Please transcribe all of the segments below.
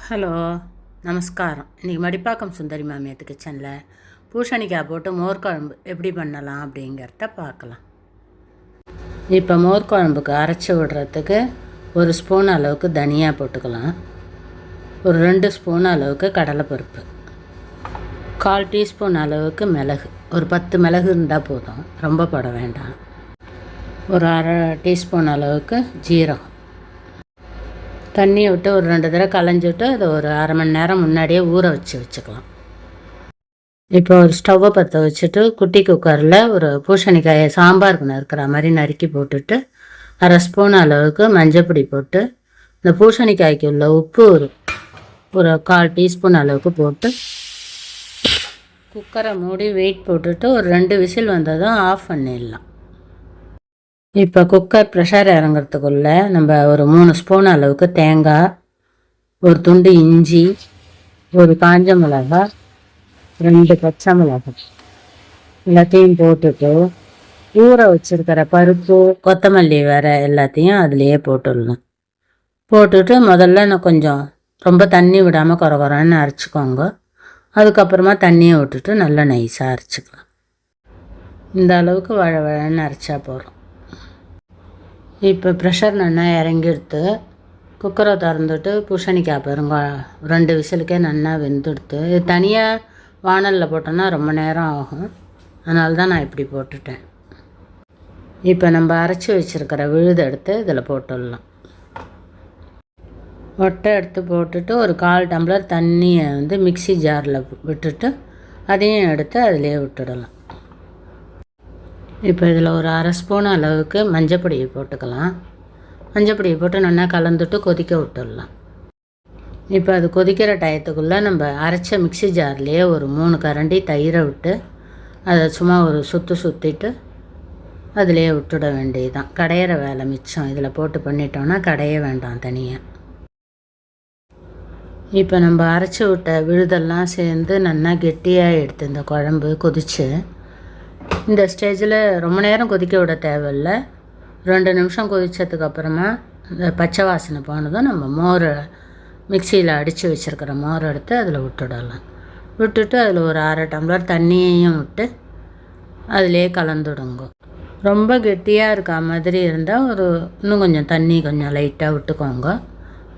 Hello, நமஸ்காரம். இன்றைக்கி மடிப்பாக்கம் சுந்தரி மாமியாத்து கிச்சனில் பூசணிக்காய் போட்டு மோர் குழம்பு எப்படி பண்ணலாம் அப்படிங்கிறத பார்க்கலாம். இப்போ மோர் குழம்புக்கு அரைச்சி விடுறதுக்கு ஒரு ஸ்பூன் அளவுக்கு தனியா போட்டுக்கலாம். ஒரு 2 ஸ்பூன் அளவுக்கு கடலைப்பருப்பு, 1/4 டீஸ்பூன் அளவுக்கு மிளகு, ஒரு 10 மிளகு இருந்தால் போதும், ரொம்ப போட வேண்டாம். ஒரு 1/2 டீஸ்பூன் அளவுக்கு ஜீரகம். தண்ணியை விட்டு ஒரு 2 தடவை களைஞ்சிட்டு அதை ஒரு அரை மணி நேரம் முன்னாடியே ஊற வச்சுக்கலாம். இப்போ ஒரு ஸ்டவ்வை பற்ற வச்சுட்டு குட்டி குக்கரில் ஒரு பூசணிக்காயை சாம்பாருக்கு நறுக்கிற மாதிரி நறுக்கி போட்டுட்டு 1/2 ஸ்பூன் அளவுக்கு மஞ்சப்பொடி போட்டு இந்த பூசணிக்காய்க்கு உள்ள உப்பு ஒரு 1/4 டீஸ்பூன் அளவுக்கு போட்டு குக்கரை மூடி வெயிட் போட்டுட்டு ஒரு 2 விசில் வந்ததும் ஆஃப் பண்ணிடலாம். இப்போ குக்கர் ப்ரெஷர் இறங்கிறதுக்குள்ளே நம்ம ஒரு 3 ஸ்பூன் அளவுக்கு தேங்காய், ஒரு துண்டு இஞ்சி, ஒரு காஞ்ச மிளகாய், 2 பச்சை மிளகாய் எல்லாத்தையும் போட்டுட்டு ஊற வச்சுருக்கிற பருப்பு, கொத்தமல்லி வேறு எல்லாத்தையும் அதுலேயே போட்டுடலாம். போட்டுட்டு முதல்ல நான் கொஞ்சம் ரொம்ப தண்ணி விடாமல் குறன்னு அரைச்சிக்கோங்க. அதுக்கப்புறமா தண்ணியை விட்டுட்டு நல்லா நைஸாக அரைச்சிக்கலாம். இந்த அளவுக்கு வழன்னு அரைச்சா போகிறோம். இப்போ ப்ரெஷர் நல்லா இறங்கிடுத்து. குக்கரை திறந்துட்டு பூசணிக்காய் பாருங்க 2 விசிலுக்கே நல்லா வெந்துடுத்து. இது தனியாக வானலில் போட்டோன்னா ரொம்ப நேரம் ஆகும், அதனால தான் நான் இப்படி போட்டுட்டேன். இப்போ நம்ம அரைச்சி வச்சுருக்கிற விழுதை எடுத்து இதில் போட்டுடலாம். ஒட்டை எடுத்து போட்டுட்டு ஒரு 1/4 டம்ளர் தண்ணியை மிக்சி ஜாரில் விட்டுட்டு அதையும் எடுத்து அதிலே விட்டுடலாம். இப்போ இதில் ஒரு 1/2 ஸ்பூன் அளவுக்கு மஞ்சப்பொடியை போட்டுக்கலாம். மஞ்சப்பொடியை போட்டு நல்லா கலந்துட்டு கொதிக்க விட்டுடலாம். இப்போ அது கொதிக்கிற டயத்துக்குள்ளே நம்ம அரைச்ச மிக்சி ஜார்லேயே ஒரு 3 கரண்டி தயிரை விட்டு அதை சும்மா ஒரு சுற்றிட்டு அதிலே விட்டுட வேண்டியதுதான். கடையிற வேலை மிச்சம். இதில் போட்டு பண்ணிட்டோன்னா கடைய வேண்டாம் தனியாக. இப்போ நம்ம அரைச்சி விட்ட விழுதெல்லாம் சேர்ந்து நல்லா கெட்டியாக எடுத்து இந்த குழம்பு கொதித்து இந்த ஸ்டேஜில் ரொம்ப நேரம் கொதிக்க விட தேவையில்லை. 2 நிமிஷம் கொதித்ததுக்கப்புறமா இந்த பச்சை வாசனை போனதும் நம்ம மோரை மிக்சியில் அடித்து வச்சுருக்கிற மோரை எடுத்து அதில் விட்டுடலாம். விட்டுட்டு அதில் ஒரு 1/2 டம்ளர் தண்ணியையும் விட்டு அதிலே கலந்துடுங்க. ரொம்ப கெட்டியாக இருக்க மாதிரி இருந்தால் இன்னும் கொஞ்சம் தண்ணி கொஞ்சம் லைட்டாக விட்டுக்கோங்க.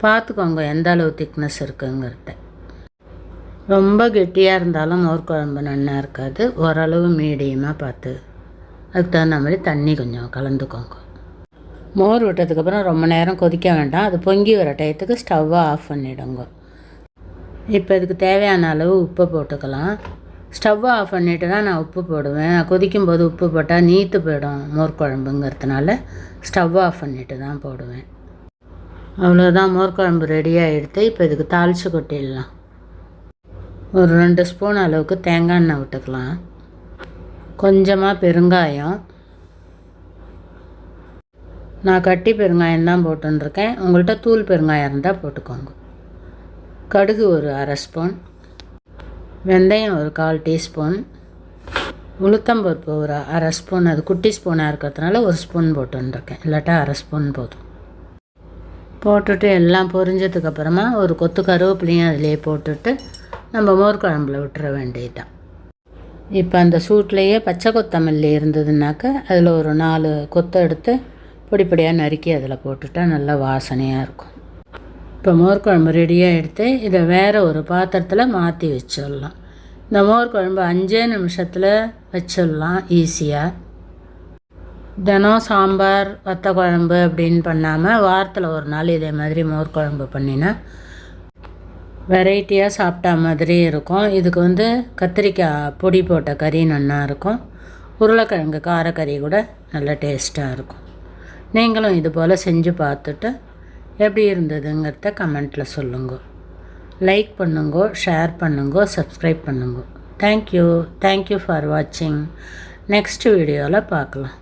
பார்த்துக்கோங்க எந்த அளவு திக்னஸ் இருக்குங்கிறத. ரொம்ப கெட்டியாக இருந்தாலும் மோர் குழம்பு நல்லா இருக்காது. ஓரளவு மீடியமாக பார்த்து அதுக்கு தகுந்த மாதிரி தண்ணி கொஞ்சம் கலந்துக்கோங்க. மோர் விட்டதுக்கப்புறம் ரொம்ப நேரம் கொதிக்க வேண்டாம். அது பொங்கி வர டயத்துக்கு ஸ்டவ்வை ஆஃப் பண்ணிவிடுங்க. இப்போ இதுக்கு தேவையான அளவு உப்பு போட்டுக்கலாம். ஸ்டவ்வை ஆஃப் பண்ணிவிட்டு தான் நான் உப்பு போடுவேன். நான் கொதிக்கும்போது உப்பு போட்டால் நீத்து போயிடும் மோர் குழம்புங்கிறதுனால ஸ்டவ்வை ஆஃப் பண்ணிவிட்டு தான் போடுவேன். அவ்வளோதான், மோர் குழம்பு ரெடியாக எடுத்து இப்போ இதுக்கு தாளித்து கொட்டிடலாம். ஒரு 2 ஸ்பூன் அளவுக்கு தேங்காய் எண்ணெய் விட்டுக்கலாம். கொஞ்சமாக பெருங்காயம், நான் கட்டி பெருங்காயம் தான் போட்டுருக்கேன். உங்கள்கிட்ட தூள் பெருங்காயம் இருந்தால் போட்டுக்கோங்க. கடுகு ஒரு 1/2 ஸ்பூன், வெந்தயம் ஒரு 1/4 டீஸ்பூன், உளுத்தம்பருப்பு ஒரு 1/2 ஸ்பூன். அது குட்டி ஸ்பூனாக இருக்கிறதுனால 1 ஸ்பூன் போட்டுருக்கேன், இல்லாட்டா 1/2 ஸ்பூன் போதும். போட்டுட்டு எல்லாம் பொரிஞ்சதுக்கப்புறமா ஒரு கொத்து கருவேப்பிலையும் அதிலே போட்டுட்டு நம்ம மோர் குழம்புல விட்டுற வேண்டியதுதான். இப்போ அந்த சூட்லேயே பச்சை கொத்தமல்லி இருந்ததுனாக்க அதில் ஒரு 4 கொத்தை எடுத்து பொடிப்படியாக நறுக்கி அதில் போட்டுட்டா நல்லா வாசனையாக இருக்கும். இப்போ மோர் குழம்பு ரெடியாக எடுத்து இதை வேறு ஒரு பாத்திரத்தில் மாற்றி வச்சிடலாம். இந்த மோர் குழம்பு 5 நிமிஷத்தில் வச்சிடலாம் ஈஸியாக. தினம் சாம்பார் வத்த குழம்பு அப்படின்னு பண்ணாமல் வாரத்தில் ஒரு நாள் இதே மாதிரி மோர் குழம்பு பண்ணினா வெரைட்டியாக சாப்பிட்டா மாதிரி இருக்கும். இதுக்கு கத்திரிக்காய் பொடி போட்ட கறி நல்லா இருக்கும். உருளைக்கிழங்கு காரக்கறி கூட நல்ல டேஸ்ட்டாக இருக்கும். நீங்களும் இது போல் செஞ்சு பார்த்துட்டு எப்படி இருந்ததுங்கிறத கமெண்ட்டில் சொல்லுங்க. லைக் பண்ணுங்க, ஷேர் பண்ணுங்க, சப்ஸ்கிரைப் பண்ணுங்க. தேங்க்யூ ஃபார் வாட்சிங். நெக்ஸ்ட் வீடியோவில் பார்க்கலாம்.